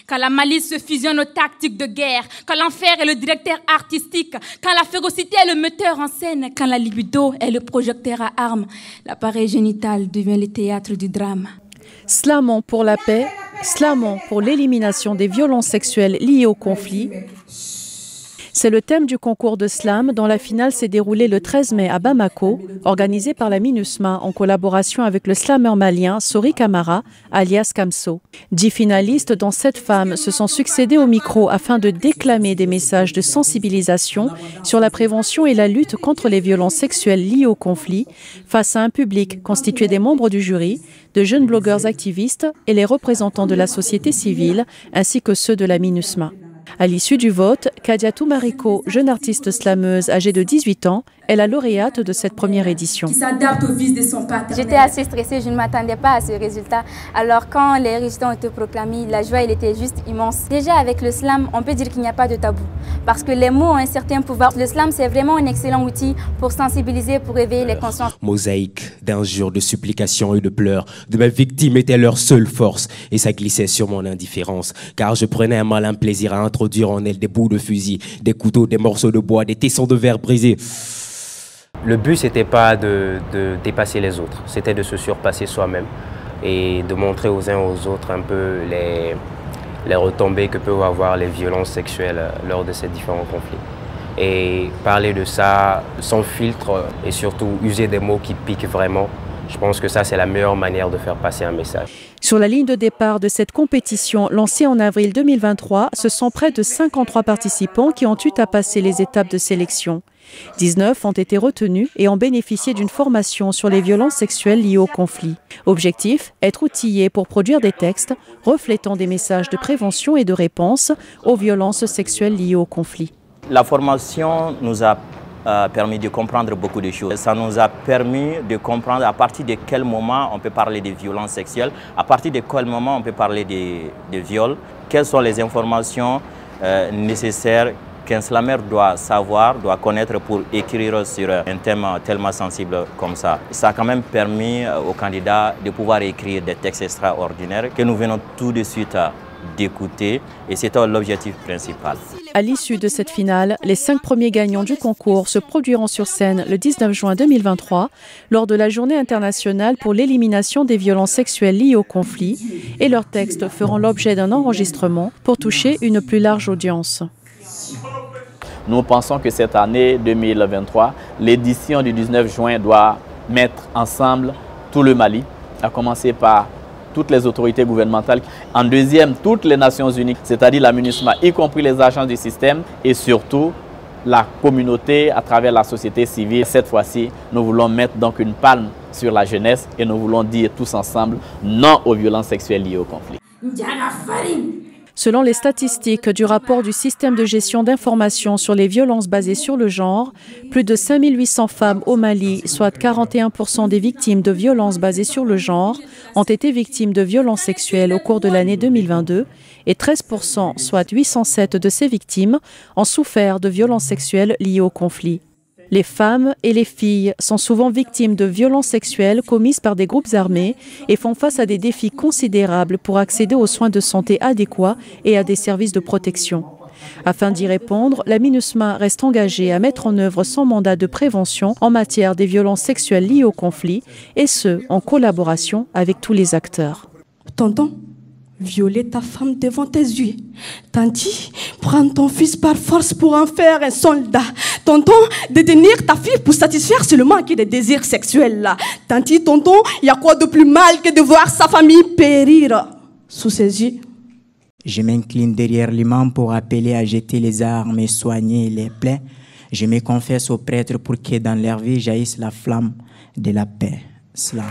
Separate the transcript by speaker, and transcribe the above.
Speaker 1: Quand la malice se fusionne aux tactiques de guerre, quand l'enfer est le directeur artistique, quand la férocité est le metteur en scène, quand la libido est le projecteur à armes, l'appareil génital devient le théâtre du drame.
Speaker 2: Slamons pour la paix, slamons pour l'élimination des violences sexuelles liées au conflit. C'est le thème du concours de slam dont la finale s'est déroulée le 13 mai à Bamako, organisé par la MINUSMA en collaboration avec le slameur malien Sori Camara, alias Kamso. 10 finalistes, dont 7 femmes, se sont succédés au micro afin de déclamer des messages de sensibilisation sur la prévention et la lutte contre les violences sexuelles liées au conflit face à un public constitué des membres du jury, de jeunes blogueurs activistes et les représentants de la société civile, ainsi que ceux de la MINUSMA. À l'issue du vote, Kadiatou Mariko, jeune artiste slameuse âgée de 18 ans, est la lauréate de cette première édition.
Speaker 3: J'étais assez stressée, je ne m'attendais pas à ce résultat. Alors quand les résultats ont été proclamés, la joie elle était juste immense. Déjà avec le slam, on peut dire qu'il n'y a pas de tabou. Parce que les mots ont un certain pouvoir. Le slam, c'est vraiment un excellent outil pour sensibiliser, pour éveiller les consciences.
Speaker 4: Mosaïque d'injures, de supplications et de pleurs de mes victimes était leur seule force. Et ça glissait sur mon indifférence. Car je prenais un malin plaisir à introduire en elle des bouts de fusil, des couteaux, des morceaux de bois, des tessons de verre brisés. Le but, c'était pas de dépasser les autres, c'était de se surpasser soi-même et de montrer aux uns aux autres un peu les retombées que peuvent avoir les violences sexuelles lors de ces différents conflits. Et parler de ça sans filtre et surtout user des mots qui piquent vraiment, je pense que ça, c'est la meilleure manière de faire passer un message.
Speaker 2: Sur la ligne de départ de cette compétition lancée en avril 2023, ce sont près de 53 participants qui ont eu à passer les étapes de sélection. 19 ont été retenus et ont bénéficié d'une formation sur les violences sexuelles liées au conflit. Objectif, être outillés pour produire des textes reflétant des messages de prévention et de réponse aux violences sexuelles liées au conflit.
Speaker 5: La formation nous a permis de comprendre beaucoup de choses. Ça nous a permis de comprendre à partir de quel moment on peut parler de violences sexuelles, à partir de quel moment on peut parler de viol, quelles sont les informations nécessaires qu'un slammer doit savoir, doit connaître pour écrire sur un thème tellement sensible comme ça. Ça a quand même permis aux candidats de pouvoir écrire des textes extraordinaires que nous venons tout de suite d'écouter et c'était l'objectif principal.
Speaker 2: À l'issue de cette finale, les 5 premiers gagnants du concours se produiront sur scène le 19 juin 2023 lors de la Journée internationale pour l'élimination des violences sexuelles liées au conflit et leurs textes feront l'objet d'un enregistrement pour toucher une plus large audience.
Speaker 6: Nous pensons que cette année 2023, l'édition du 19 juin doit mettre ensemble tout le Mali, à commencer par toutes les autorités gouvernementales. En deuxième, toutes les Nations Unies, c'est-à-dire la MINUSMA, y compris les agents du système et surtout la communauté à travers la société civile. Cette fois-ci, nous voulons mettre donc une palme sur la jeunesse et nous voulons dire tous ensemble non aux violences sexuelles liées au conflit.
Speaker 2: Selon les statistiques du rapport du système de gestion d'information sur les violences basées sur le genre, plus de 5800 femmes au Mali, soit 41% des victimes de violences basées sur le genre, ont été victimes de violences sexuelles au cours de l'année 2022 et 13%, soit 807 de ces victimes, ont souffert de violences sexuelles liées au conflit. Les femmes et les filles sont souvent victimes de violences sexuelles commises par des groupes armés et font face à des défis considérables pour accéder aux soins de santé adéquats et à des services de protection. Afin d'y répondre, la MINUSMA reste engagée à mettre en œuvre son mandat de prévention en matière des violences sexuelles liées au conflit, et ce, en collaboration avec tous les acteurs.
Speaker 7: Tonton, violer ta femme devant tes yeux. Tanti, prendre ton fils par force pour en faire un soldat. Tonton, détenir ta fille pour satisfaire seulement des désirs sexuels là. Tanti, tonton, il y a quoi de plus mal que de voir sa famille périr sous ses yeux?
Speaker 8: Je m'incline derrière l'imam pour appeler à jeter les armes et soigner les plaies. Je me confesse aux prêtres pour que dans leur vie jaillisse la flamme de la paix. Slam.